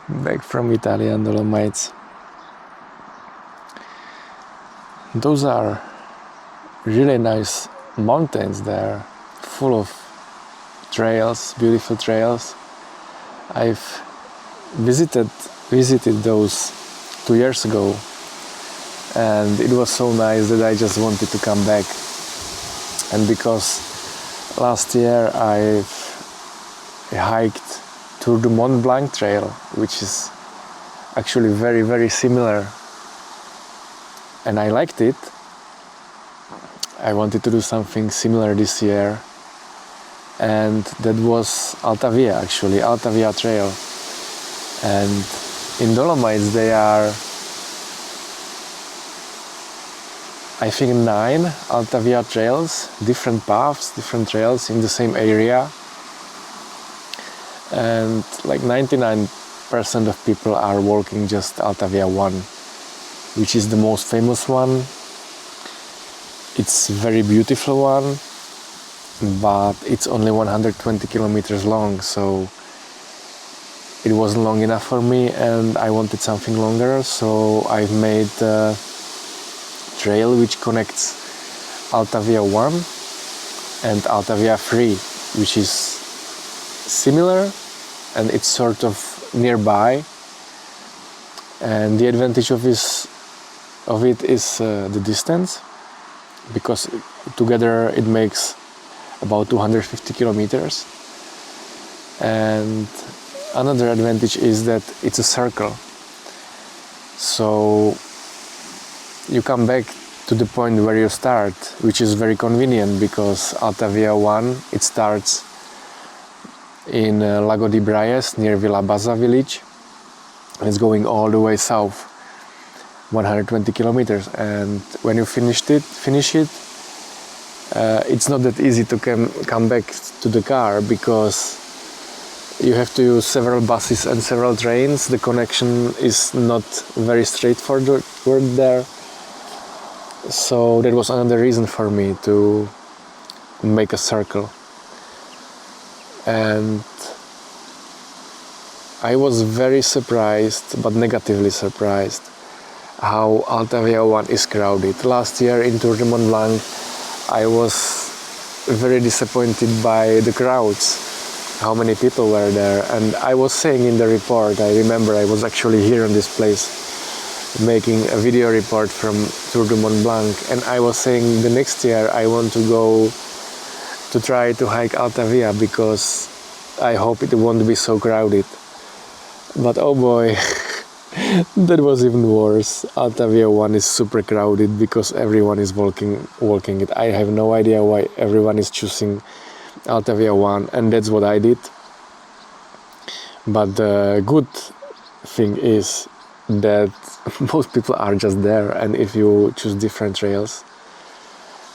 back from Italian Dolomites. Those are really nice mountains there, full of trails, beautiful trails. I've visited those 2 years ago, and it was so nice that I just wanted to come back. And because last year I hiked through the Mont Blanc trail, which is actually very, very similar, and I liked it. I wanted to do something similar this year, and that was Alta Via, actually, Alta Via trail. And in Dolomites there are, I think, 9 Alta Via trails, different paths, different trails in the same area. And like 99% of people are walking just Alta Via 1, which is the most famous one. It's a very beautiful one, but it's only 120 kilometers long, so it wasn't long enough for me, and I wanted something longer, so I've made a trail which connects Alta Via 1 and Alta Via 3, which is similar, and it's sort of nearby. And the advantage of it is the distance, because together it makes about 250 kilometers. And another advantage is that it's a circle, so you come back to the point where you start, which is very convenient, because Alta Via 1, it starts in Lago di Braies near Villabassa village. It's going all the way south, 120 kilometers, and when you finish it, it's not that easy to come back to the car, because you have to use several buses and several trains. The connection is not very straightforward there. So that was another reason for me to make a circle. And I was very surprised, but negatively surprised, how Alta Via 1 is crowded. Last year in Tour de Mont Blanc, I was very disappointed by the crowds, how many people were there. And I was saying in the report, I remember I was actually here on this place making a video report from Tour de Mont Blanc, and I was saying the next year I want to go to try to hike Alta Via, because I hope it won't be so crowded. But oh boy, that was even worse. Alta Via 1 is super crowded because everyone is walking it. I have no idea why everyone is choosing Alta Via 1, and that's what I did. But the good thing is that most people are just there, and if you choose different trails,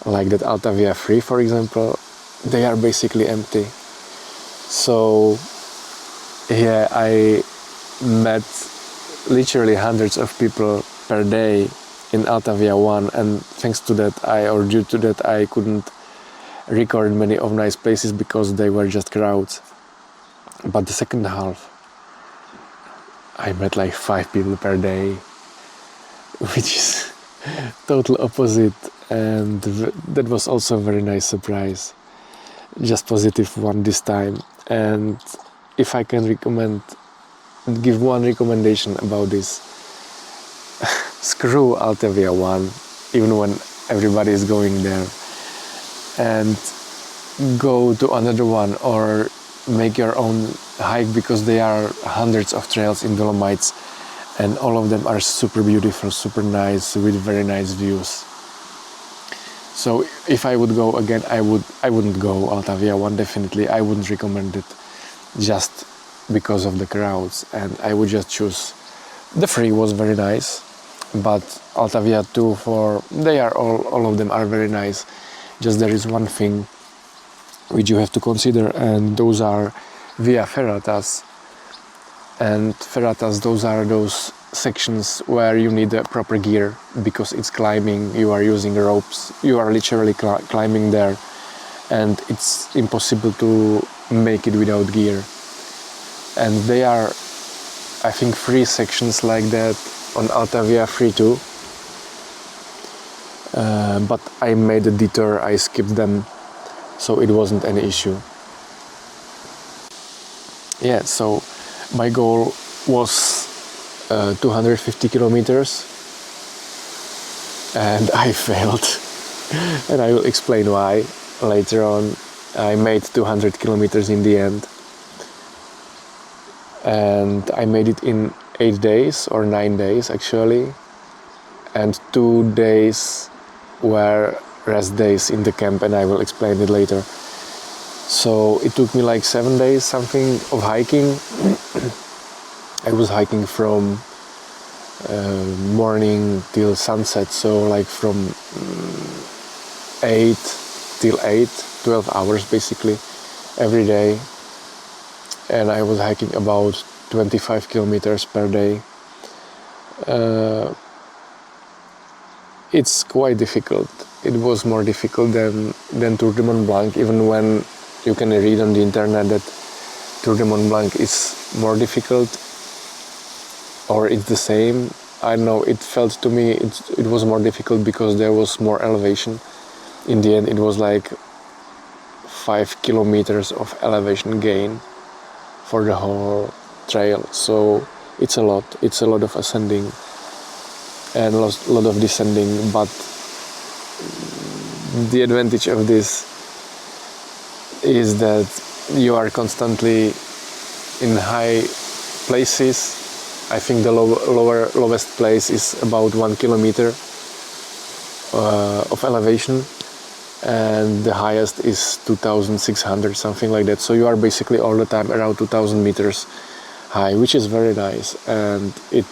like that Alta Via 3 for example, they are basically empty. So yeah, I met literally hundreds of people per day in Alta Via 1, and thanks to that, due to that, I couldn't record many of nice places because they were just crowds. But the second half, I met like 5 people per day, which is total opposite, and that was also a very nice surprise. Just positive one this time. And if I can give one recommendation about this, screw Alta Via 1, even when everybody is going there, and go to another one or make your own hike, because there are hundreds of trails in Dolomites, and all of them are super beautiful, super nice, with very nice views. So if I would go again, I wouldn't go Alta Via 1, definitely. I wouldn't recommend it just because of the crowds, and I would just choose. The 3 was very nice, but Alta Via 2, they are all of them are very nice. Just there is one thing which you have to consider, and those are via ferratas. And ferratas, those are those sections where you need a proper gear, because it's climbing, you are using ropes, you are literally climbing there, and it's impossible to make it without gear. And they are I think 3 sections like that on Alta Via 3 too. But I made a detour, I skipped them, so it wasn't any issue. Yeah, so my goal was 250 kilometers and I failed. And I will explain why later on. I made 200 kilometers in the end. And I made it in 8 days or 9 days actually. And 2 days were rest days in the camp, and I will explain it later. So it took me like 7 days something of hiking. I was hiking from morning till sunset, so like from 8 till 8, 12 hours basically every day. And I was hiking about 25 kilometers per day. It's quite difficult. It was more difficult than Tour de Mont Blanc, even when you can read on the internet that Tour de Mont Blanc is more difficult or it's the same. I don't know, it felt to me it was more difficult because there was more elevation. In the end it was like 5 kilometers of elevation gain for the whole trail, so it's a lot of ascending and a lot of descending. But the advantage of this is that you are constantly in high places. I think the lowest place is about 1 kilometer of elevation, and the highest is 2,600, something like that. So you are basically all the time around 2,000 meters high, which is very nice, and it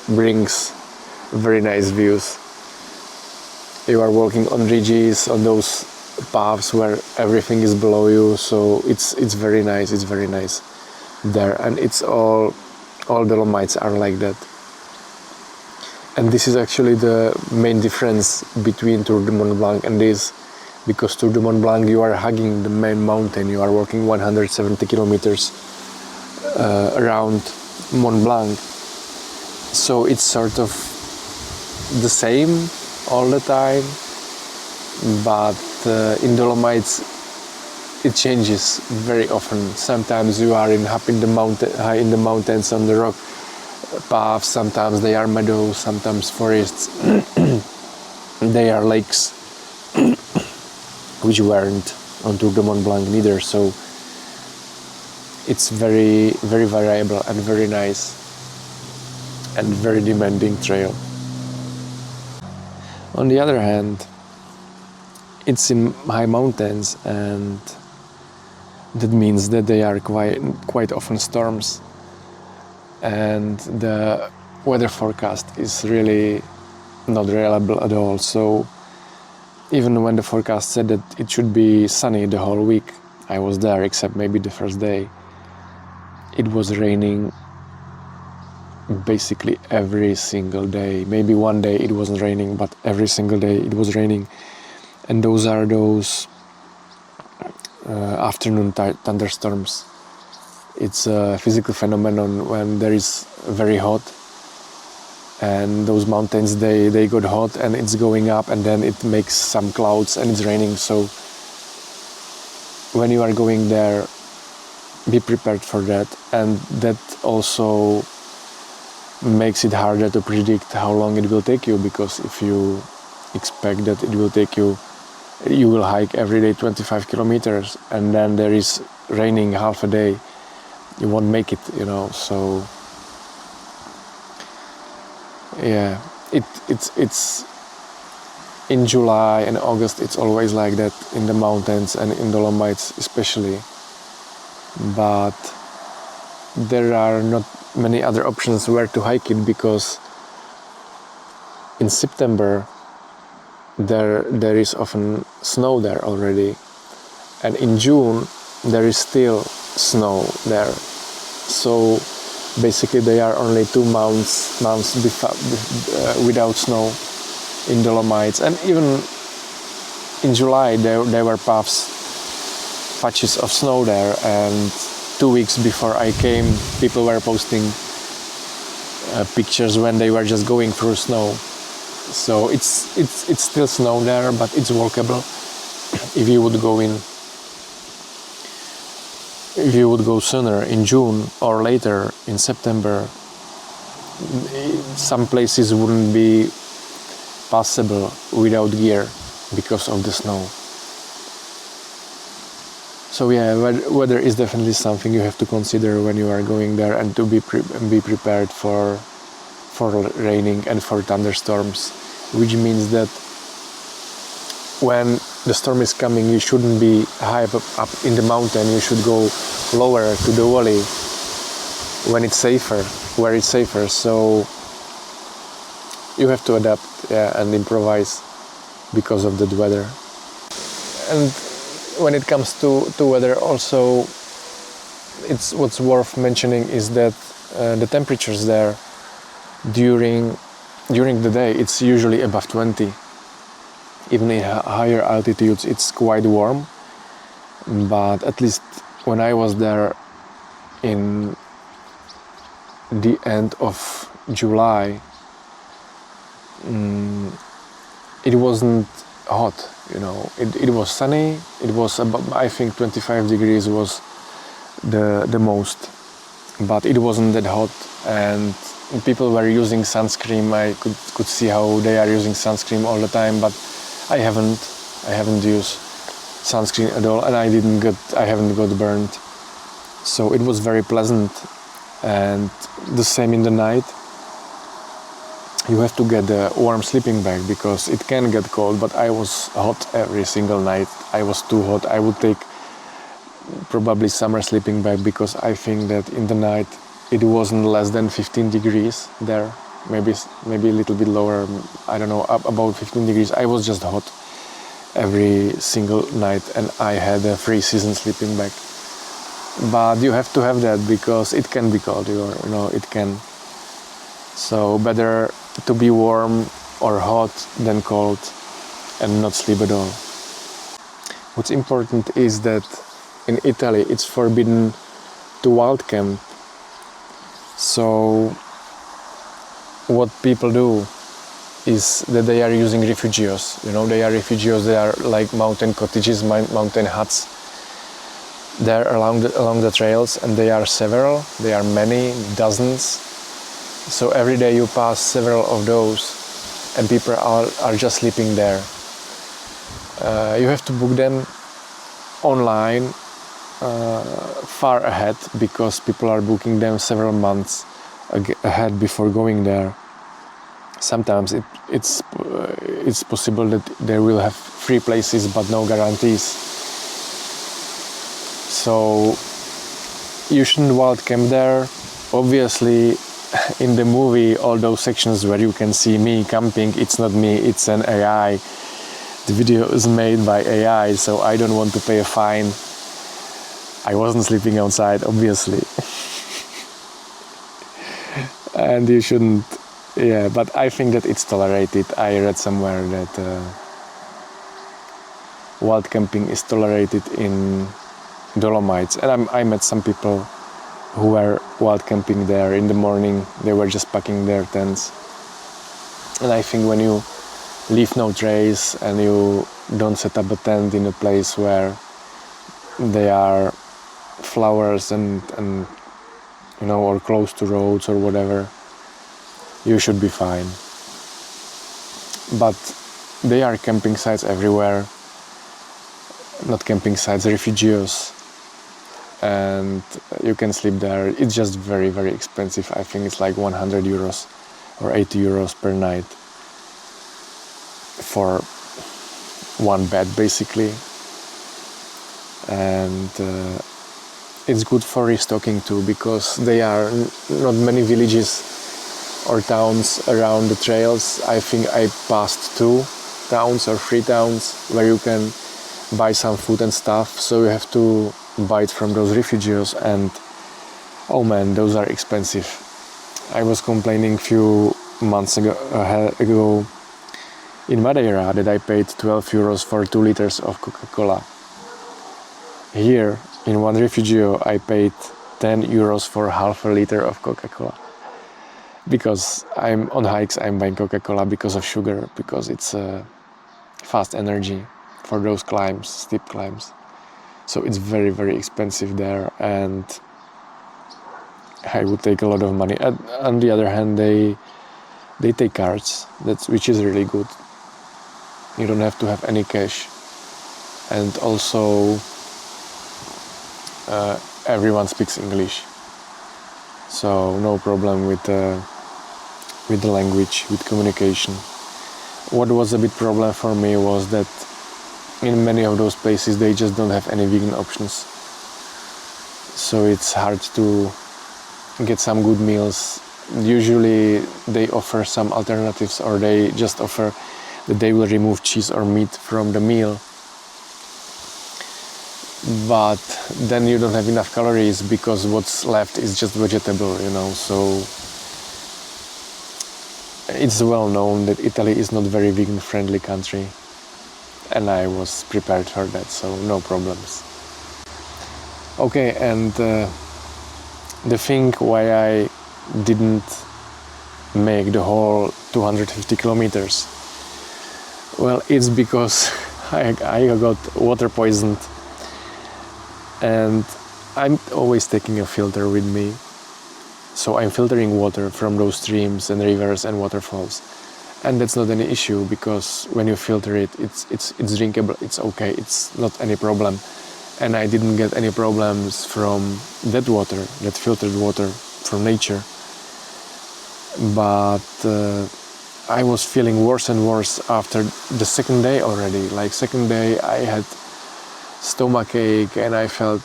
brings very nice views. You are walking on ridges, on those paths where everything is below you, so it's very nice. It's very nice there, and it's all Dolomites are like that. And this is actually the main difference between Tour de Mont Blanc and this, because Tour de Mont Blanc you are hugging the main mountain, you are walking 170 kilometers around Mont Blanc, so it's sort of the same all the time. But in Dolomites it changes very often. Sometimes you are up in the mountain, high in the mountains on the rock paths. Sometimes they are meadows, sometimes forests. They are lakes, which weren't on Tour de Mont Blanc neither. So it's very variable and very nice and very demanding trail. On the other hand, it's in high mountains, and that means that they are quite often storms, and the weather forecast is really not reliable at all. So even when the forecast said that it should be sunny the whole week, I was there except maybe the first day, it was raining basically every single day. Maybe one day it wasn't raining, but every single day it was raining. And those are afternoon thunderstorms. It's a physical phenomenon when there is very hot, and those mountains they got hot and it's going up, and then it makes some clouds and it's raining. So when you are going there, be prepared for that. And that also makes it harder to predict how long it will take you, because if you expect that it will take you will hike every day 25 kilometers and then there is raining half a day, you won't make it, so yeah, it's in July and August it's always like that in the mountains and in Dolomites especially. But there are not many other options where to hike it, because in September there is often snow there already, and in June there is still snow there. So basically there are only 2 months without snow in Dolomites. And even in July there were patches of snow there, and 2 weeks before I came people were posting pictures when they were just going through snow. So it's still snow there, but it's walkable. If you would go sooner in June or later in September, some places wouldn't be possible without gear because of the snow. So yeah, weather is definitely something you have to consider when you are going there, and to be prepared for raining and for thunderstorms, which means that when the storm is coming, you shouldn't be high up in the mountain. You should go lower to the valley where it's safer. So you have to adapt, and improvise because of that weather. And when it comes to weather, also, what's worth mentioning is that the temperatures there during the day, it's usually above 20. Even in higher altitudes, it's quite warm. But at least when I was there in the end of July, it wasn't hot, it was sunny. It was about, I think 25 degrees was the most, but it wasn't that hot, and people were using sunscreen. I could see how they are using sunscreen all the time, but I haven't used sunscreen at all, and I haven't got burned. So it was very pleasant. And the same in the night. You have to get a warm sleeping bag because it can get cold, but I was hot every single night. I was too hot. I would take probably summer sleeping bag, because I think that in the night it wasn't less than 15 degrees there. Maybe a little bit lower, I don't know, about 15 degrees. I was just hot every single night, and I had a 3-season sleeping bag. But you have to have that because it can be cold, it can. So better to be warm or hot than cold and not sleep at all. What's important is that in Italy it's forbidden to wild camp. So what people do is that they are using refugios. They are like mountain cottages, mountain huts there along the trails, and they are several. They are many, dozens. So every day you pass several of those, and people are just sleeping there. You have to book them online far ahead, because people are booking them several months ahead before going there. Sometimes it's possible that they will have free places, but no guarantees. So you shouldn't wild camp there. Obviously, in the movie, all those sections where you can see me camping, it's not me, it's an AI. The video is made by AI, so I don't want to pay a fine. I wasn't sleeping outside, obviously. And you shouldn't, but I think that it's tolerated. I read somewhere that wild camping is tolerated in Dolomites, and I met some people who were wild camping there. In the morning they were just packing their tents, and I think when you leave no trace and you don't set up a tent in a place where there are flowers and or close to roads or whatever, you should be fine. But there are camping sites everywhere, not camping sites, refugios, and you can sleep there. It's just very, very expensive. I think it's like 100 euros or 80 euros per night for one bed, basically. And it's good for restocking too, because there are not many villages or towns around the trails. I think I passed 2 towns or 3 towns where you can buy some food and stuff, so you have to buy it from those refugios, and oh man, those are expensive. I was complaining a few months ago in Madeira that I paid 12 euros for 2 liters of Coca-Cola. Here in one refugio I paid 10 euros for half a liter of Coca-Cola. because I'm on hikes, I'm buying Coca-Cola because of sugar, because it's fast energy for those climbs, steep climbs. So it's very, very expensive there, and I would take a lot of money. And on the other hand, they take cards, which is really good. You don't have to have any cash, and also everyone speaks English, so no problem with the language, with communication. What was a big problem for me was that in many of those places they just don't have any vegan options, so it's hard to get some good meals. Usually they offer some alternatives, or they just offer that they will remove cheese or meat from the meal, but then you don't have enough calories because what's left is just vegetable, so it's well known that Italy is not very vegan friendly country, and I was prepared for that, so no problems. Okay, and the thing why I didn't make the whole 250 kilometers, well, it's because I got water poisoned, and I'm always taking a filter with me, so I'm filtering water from those streams and rivers and waterfalls, and that's not any issue, because when you filter it, it's drinkable, it's okay, it's not any problem. And I didn't get any problems from that water, that filtered water from nature. But I was feeling worse and worse after the second day already. Like second day I had stomachache and I felt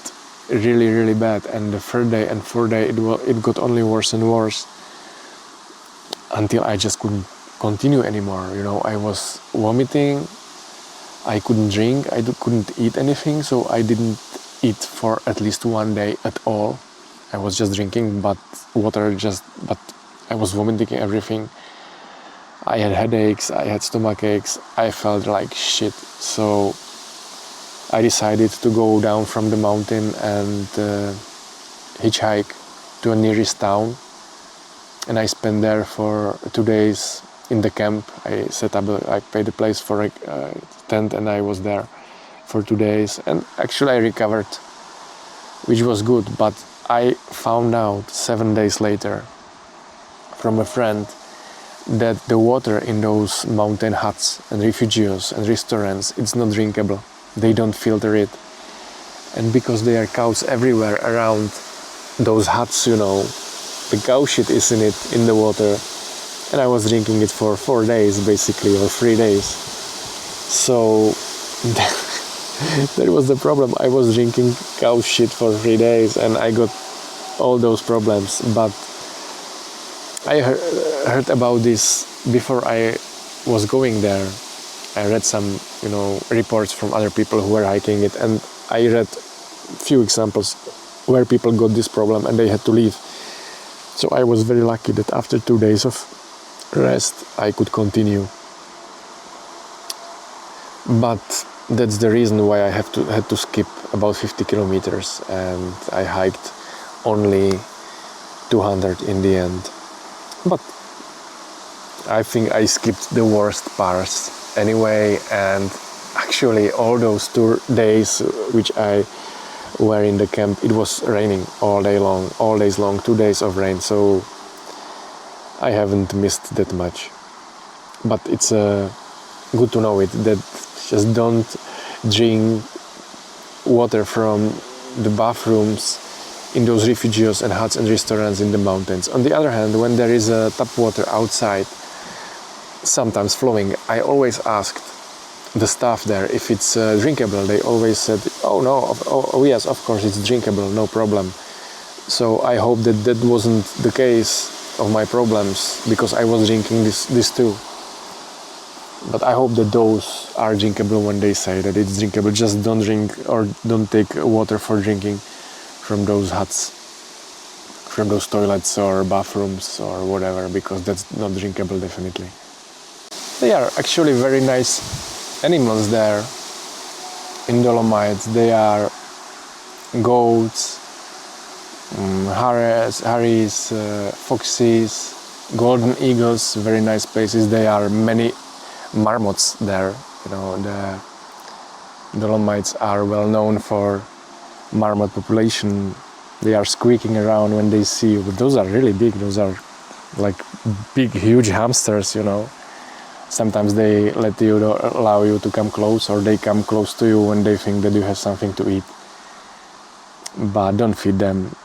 really, really bad. And the third day and fourth day it got only worse and worse, until I just couldn't continue anymore. I was vomiting, I couldn't drink, I couldn't eat anything, so I didn't eat for at least 1 day at all. I was just drinking but water, but I was vomiting everything. I had headaches, I had stomach aches, I felt like shit. So I decided to go down from the mountain and hitchhike to a nearest town. And I spent there for 2 days in the camp. I set up, I paid the place for a tent, and I was there for 2 days. And actually I recovered, which was good. But I found out 7 days later from a friend that the water in those mountain huts and refugios and restaurants, it's not drinkable. They don't filter it. And because there are cows everywhere around those huts, the cow shit is in the water. And I was drinking it for 4 days basically, or 3 days. So that was the problem. I was drinking cow shit for 3 days and I got all those problems. But I heard about this before I was going there. I read some, reports from other people who were hiking it, and I read few examples where people got this problem and they had to leave. So I was very lucky that after 2 days of rest I could continue. But that's the reason why I had to skip about 50 kilometers, and I hiked only 200 in the end. But I think I skipped the worst parts anyway, and actually all those 2 days which I were in the camp, it was raining all days long, 2 days of rain, so I haven't missed that much. But it's good to know it, that just don't drink water from the bathrooms in those refugios and huts and restaurants in the mountains. On the other hand, when there is tap water outside, sometimes flowing, I always asked the staff there if it's drinkable. They always said, oh yes, of course it's drinkable, no problem. So I hope that wasn't the case of my problems, because I was drinking this too. But I hope that those are drinkable when they say that it's drinkable. Just don't drink or don't take water for drinking from those huts, from those toilets or bathrooms or whatever, because that's not drinkable definitely. They are actually very nice animals there in Dolomites. They are goats, hares, foxes, golden eagles, very nice places. There are many marmots there. You know, the Dolomites are well known for marmot population. They are squeaking around when they see you. But those are really big. Those are like big, huge hamsters, you know. Sometimes they allow you to come close, or they come close to you when they think that you have something to eat. But don't feed them.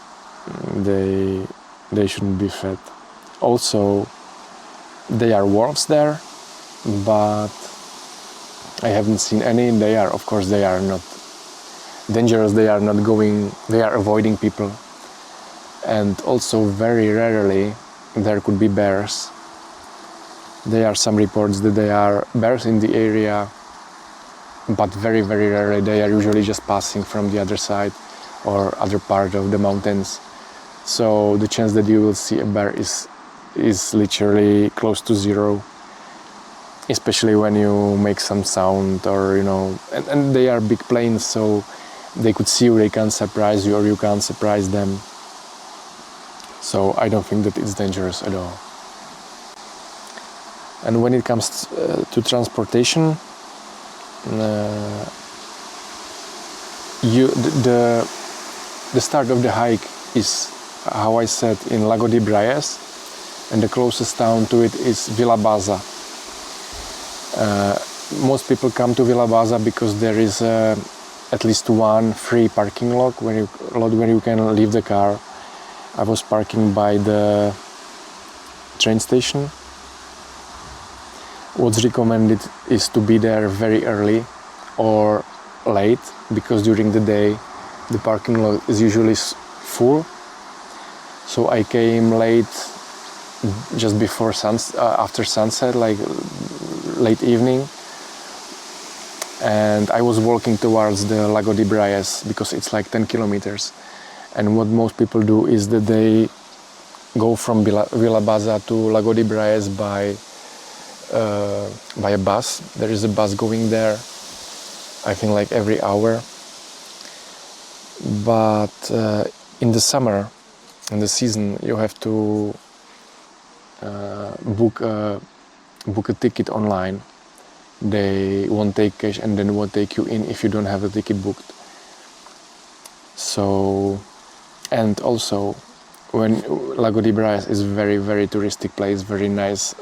They shouldn't be fed. Also, there are wolves there, but I haven't seen any. They are not dangerous. They are avoiding people. And also very rarely there could be bears. There are some reports that there are bears in the area, but very, very rarely. They are usually just passing from the other side or other part of the mountains. So the chance that you will see a bear is literally close to zero, especially when you make some sound, or you know, and they are big planes, so they could see you, they can't surprise you, or you can't surprise them. So I don't think that it's dangerous at all. And when it comes to transportation, the start of the hike is, how I said, in Lago de Braies, and the closest town to it is Villabassa. Most people come to Villabassa because there is at least one free parking lot where you can leave the car. I was parking by the train station. What's recommended is to be there very early or late, because during the day the parking lot is usually full. So I came late, just before after sunset, like late evening, and I was walking towards the Lago de Braies because it's like 10 kilometers. And what most people do is that they go from Villabassa to Lago de Braies by a bus. There is a bus going there, I think like every hour. But in the summer, in the season, you have to book a ticket online. They won't take cash, and then won't take you in if you don't have a ticket booked. So, and also, when Lago de Braies is very, very touristic place, very nice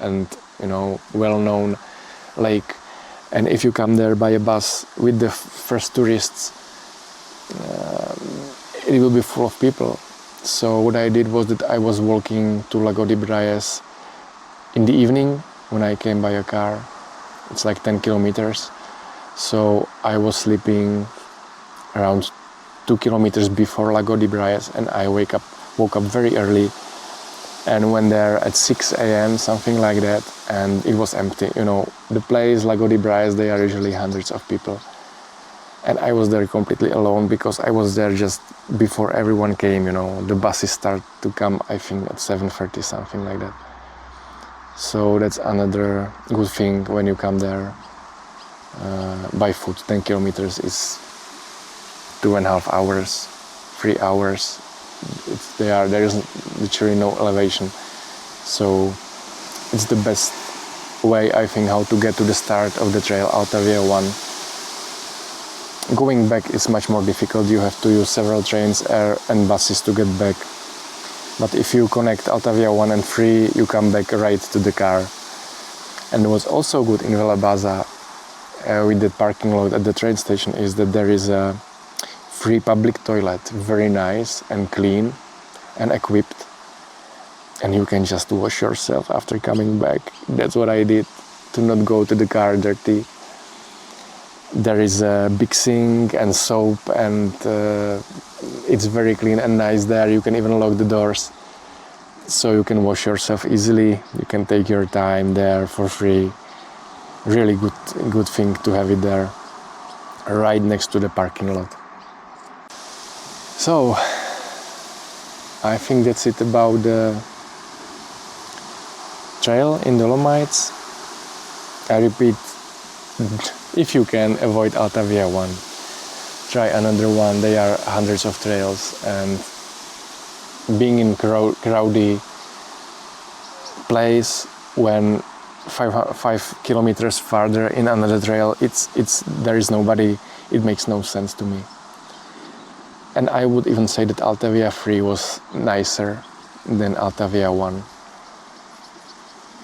and you know, well-known lake. And if you come there by a bus with the first tourists, it will be full of people. So what I did was that I was walking to Lago de Braies in the evening when I came by a car. It's like 10 kilometers. So I was sleeping around 2 kilometers before Lago de Braies, and I woke up very early and went there at 6 a.m., something like that, and it was empty. You know, the place, Lago de Braies, they are usually hundreds of people. And I was there completely alone because I was there just before everyone came, you know. The buses start to come, I think, at 7:30, something like that. So that's another good thing when you come there by foot. 10 kilometers is 2.5 hours, 3 hours. There is literally no elevation. So it's the best way, I think, how to get to the start of the trail, Alta Via 1. Going back is much more difficult. You have to use several trains and buses to get back. But if you connect Alta Via 1 and 3, you come back right to the car. And what's also good in Villabassa with the parking lot at the train station is that there is a free public toilet, very nice and clean and equipped. And you can just wash yourself after coming back. That's what I did, to not go to the car dirty. There is a big sink and soap, and it's very clean and nice there. You can even lock the doors, so you can wash yourself easily. You can take your time there for free. Really good thing to have it there, right next to the parking lot. So, I think that's it about the trail in Dolomites. I repeat, if you can, avoid Alta Via 1. Try another one. There are hundreds of trails, and being in crowdy place when 5 kilometers farther in another trail, there is nobody. It makes no sense to me. And I would even say that Alta Via 3 was nicer than Alta Via 1.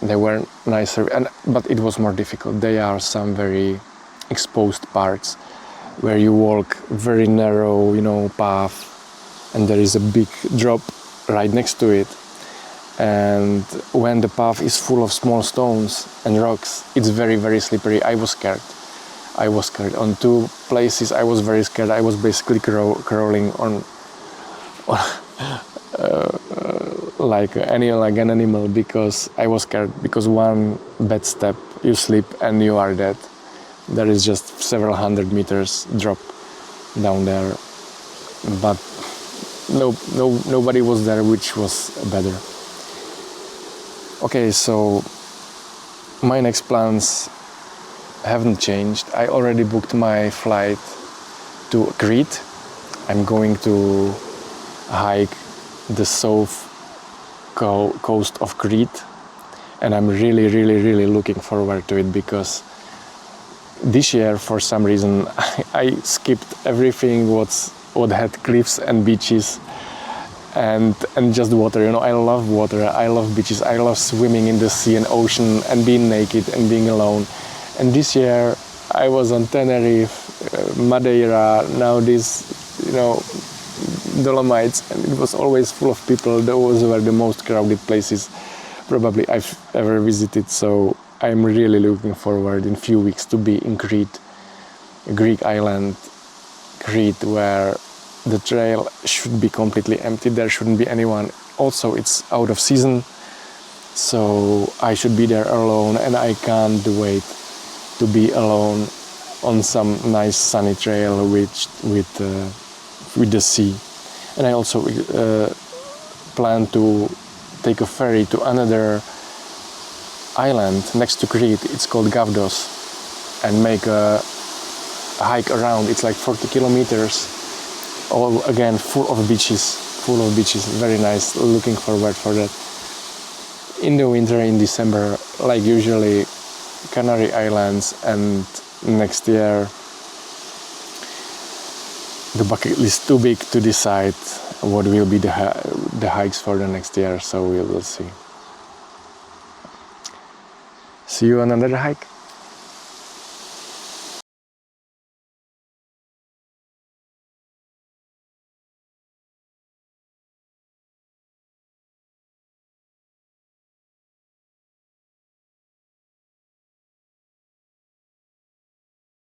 They were nicer, but it was more difficult. There are some very exposed parts where you walk very narrow, path, and there is a big drop right next to it. And when the path is full of small stones and rocks, it's very, very slippery. I was scared. On 2 places I was very scared. I was basically crawling on like an animal, because I was scared, because one bad step, you slip and you are dead. There is just several hundred meters drop down there, but nobody was there, which was better. Okay, so my next plans haven't changed. I already booked my flight to Crete. I'm going to hike the south coast of Crete, and I'm really, really, really looking forward to it, because this year, for some reason, I skipped everything what had cliffs and beaches and just water. I love water, I love beaches, I love swimming in the sea and ocean and being naked and being alone. And this year I was on Tenerife, Madeira, now this, Dolomites, and it was always full of people. Those were the most crowded places probably I've ever visited. So I'm really looking forward in a few weeks to be in Crete, a Greek island, Crete, where the trail should be completely empty. There shouldn't be anyone. Also, it's out of season, so I should be there alone, and I can't wait to be alone on some nice sunny trail with the sea. And I also plan to take a ferry to another island next to Crete. It's called Gavdos, and make a hike around. It's like 40 kilometers, all again full of beaches, very nice. Looking forward for that. In the winter, in December, like usually, Canary Islands, and next year the bucket list too big to decide what will be the hikes for the next year, so we will see. See you on another hike.